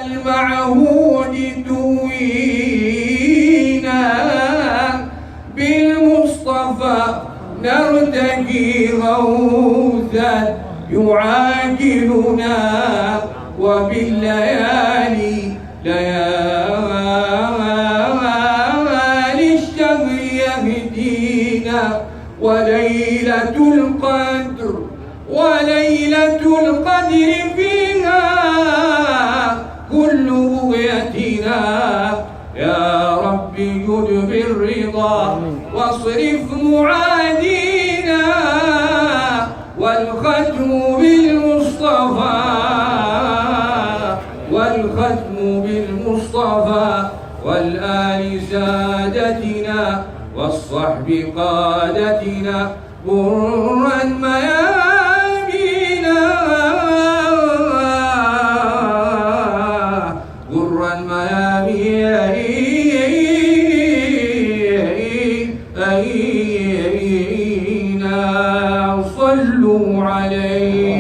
المعهود توينا بالمصطفى نرتقي غوثا يعاجلنا وبالليالي ليالي الشهر يهدينا وليلة القدر فيها كل رؤيتنا يا ربي جد بالرضا واصرف معادينا والختم بالمصطفى والآل سادتنا والصحب قادتنا غرا ميامينا صلوا عليه.